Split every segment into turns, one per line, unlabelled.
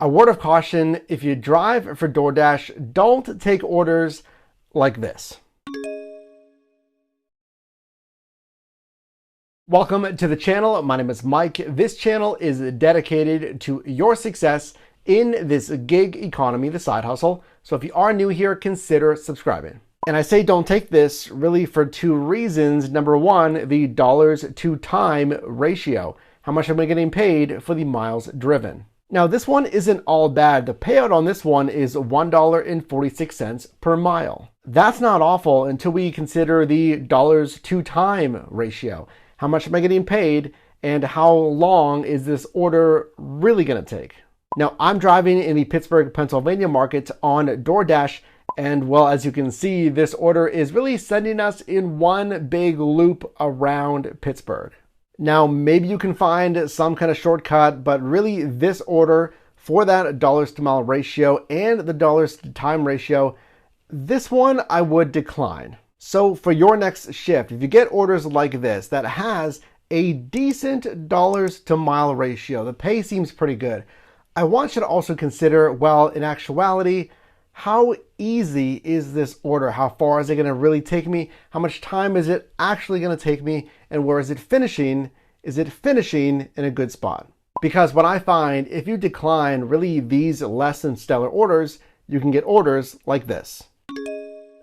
A word of caution, if you drive for DoorDash, don't take orders like this. Welcome to the channel. My name is Mike. This channel is dedicated to your success in this gig economy, the side hustle. So if you are new here, consider subscribing. And I say don't take this really for two reasons. Number one, the dollars to time ratio. How much am I getting paid for the miles driven? Now this one isn't all bad. The payout on this one is $1.46 per mile. That's not awful until we consider the dollars to time ratio. How much am I getting paid and how long is this order really going to take? Now I'm driving in the Pittsburgh, Pennsylvania market on DoorDash, and well, as you can see, this order is really sending us in one big loop around Pittsburgh. Now maybe you can find some kind of shortcut, but really this order for that dollars to mile ratio and the dollars to time ratio, this one I would decline. So for your next shift, if you get orders like this that has a decent dollars to mile ratio, the pay seems pretty good. I want you to also consider, well, in actuality, how easy is this order? How far is it going to really take me? How much time is it actually going to take me? And where is it finishing? Is it finishing in a good spot? Because what I find, if you decline really these less than stellar orders, you can get orders like this.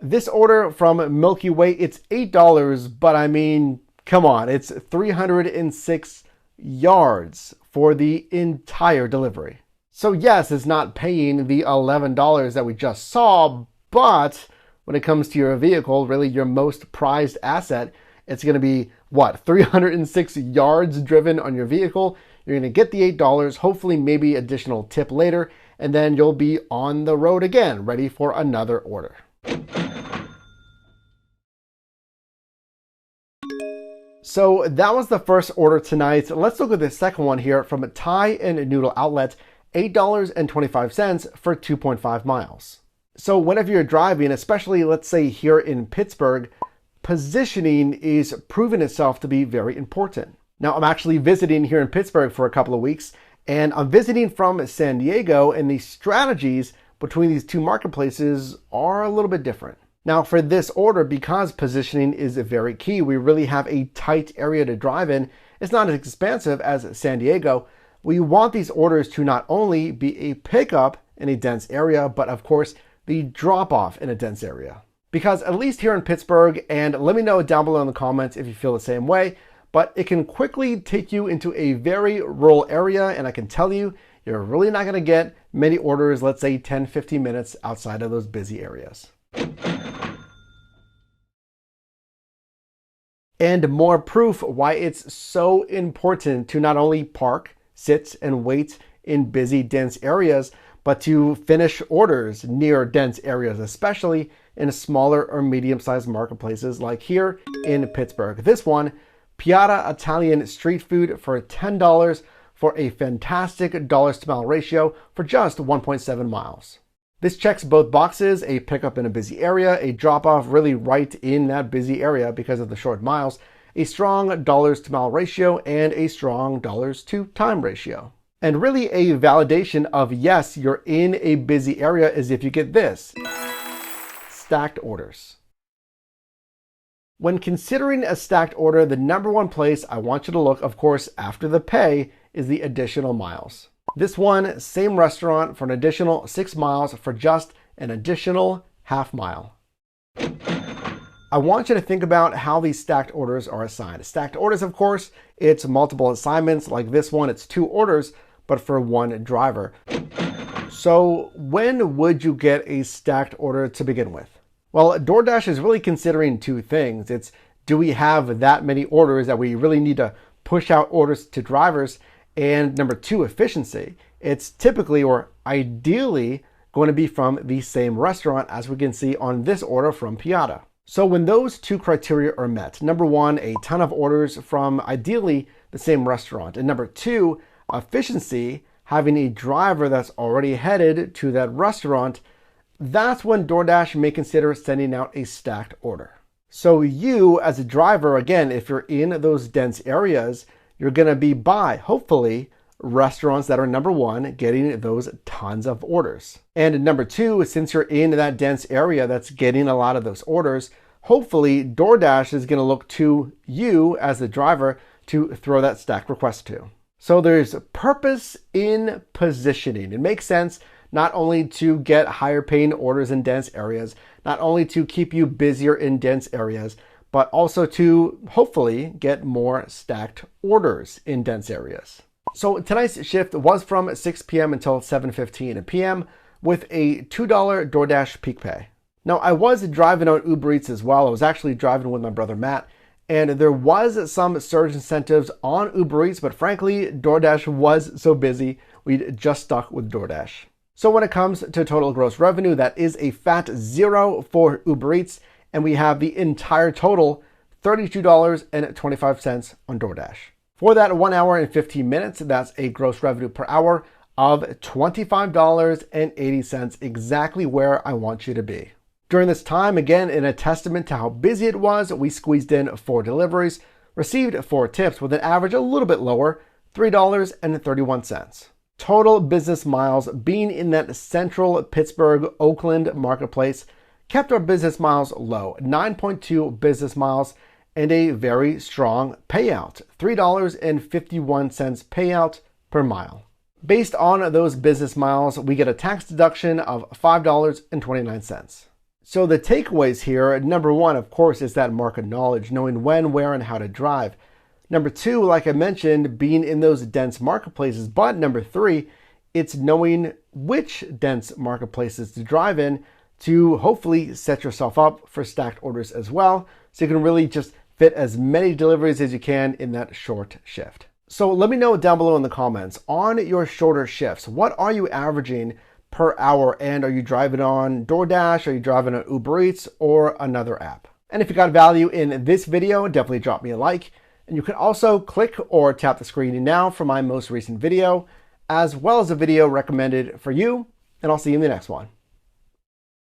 This order from Milky Way, it's $8, but I mean, come on, it's 306 yards for the entire delivery. So yes, it's not paying the $11 that we just saw, but when it comes to your vehicle, really your most prized asset, it's going to be what, 306 yards driven on your vehicle. You're going to get the $8, hopefully maybe additional tip later, and then you'll be on the road again, ready for another order. So that was the first order tonight. Let's look at the second one here from a Thai and Noodle Outlet, $8.25 for 2.5 miles. So whenever you're driving, especially let's say here in Pittsburgh, positioning is proving itself to be very important. Now I'm actually visiting here in Pittsburgh for a couple of weeks, and I'm visiting from San Diego, and the strategies between these two marketplaces are a little bit different. Now for this order, because positioning is very key, we really have a tight area to drive in. It's not as expansive as San Diego. We want these orders to not only be a pickup in a dense area, but of course the drop off in a dense area. Because at least here in Pittsburgh, and let me know down below in the comments if you feel the same way, but it can quickly take you into a very rural area, and I can tell you, you're really not going to get many orders, let's say 10-15 minutes outside of those busy areas. And more proof why it's so important to not only park, sit, and wait in busy, dense areas, but to finish orders near dense areas, especially in smaller or medium-sized marketplaces like here in Pittsburgh. This one, Piatta Italian street food for $10 for a fantastic dollars to mile ratio for just 1.7 miles. This checks both boxes, a pickup in a busy area, a drop-off really right in that busy area because of the short miles, a strong dollars to mile ratio, and a strong dollars to time ratio. And really a validation of yes, you're in a busy area is if you get this, stacked orders. When considering a stacked order, the number one place I want you to look, of course, after the pay, is the additional miles. This one, same restaurant for an additional 6 miles for just an additional half mile. I want you to think about how these stacked orders are assigned. Stacked orders, of course, it's multiple assignments. Like this one, it's 2 orders, but for 1 driver. So when would you get a stacked order to begin with? Well, DoorDash is really considering 2 things. It's, do we have that many orders that we really need to push out orders to drivers? And number 2, efficiency. It's typically or ideally going to be from the same restaurant, as we can see on this order from Piatta. So when those 2 criteria are met, number 1, a ton of orders from ideally the same restaurant, and number 2, efficiency, having a driver that's already headed to that restaurant, that's when DoorDash may consider sending out a stacked order. So you as a driver, again, if you're in those dense areas, you're going to be by, hopefully, restaurants that are number one, getting those tons of orders. And number two, since you're in that dense area that's getting a lot of those orders, hopefully DoorDash is going to look to you as the driver to throw that stack request to. So there's purpose in positioning. It makes sense not only to get higher paying orders in dense areas, not only to keep you busier in dense areas, but also to hopefully get more stacked orders in dense areas. So tonight's shift was from 6 p.m. until 7:15 p.m. with a $2 DoorDash peak pay. Now, I was driving on Uber Eats as well. I was actually driving with my brother Matt, and there was some surge incentives on Uber Eats, but frankly, DoorDash was so busy, we just stuck with DoorDash. So when it comes to total gross revenue, that is a fat 0 for Uber Eats, and we have the entire total, $32.25 on DoorDash. For that 1 hour and 15 minutes, that's a gross revenue per hour of $25.80, exactly where I want you to be. During this time, again, in a testament to how busy it was, we squeezed in 4 deliveries, received 4 tips with an average a little bit lower, $3.31. Total business miles being in that central Pittsburgh, Oakland marketplace kept our business miles low, 9.2 business miles, and a very strong payout, $3.51 payout per mile. Based on those business miles, we get a tax deduction of $5.29. So the takeaways here, number one, of course, is that market knowledge, knowing when, where, and how to drive. Number two, like I mentioned, being in those dense marketplaces. But number three, it's knowing which dense marketplaces to drive in to hopefully set yourself up for stacked orders as well, so you can really just fit as many deliveries as you can in that short shift. So let me know down below in the comments, on your shorter shifts, what are you averaging per hour? And are you driving on DoorDash? Are you driving on Uber Eats or another app? And if you got value in this video, definitely drop me a like. And you can also click or tap the screen now for my most recent video, as well as a video recommended for you. And I'll see you in the next one.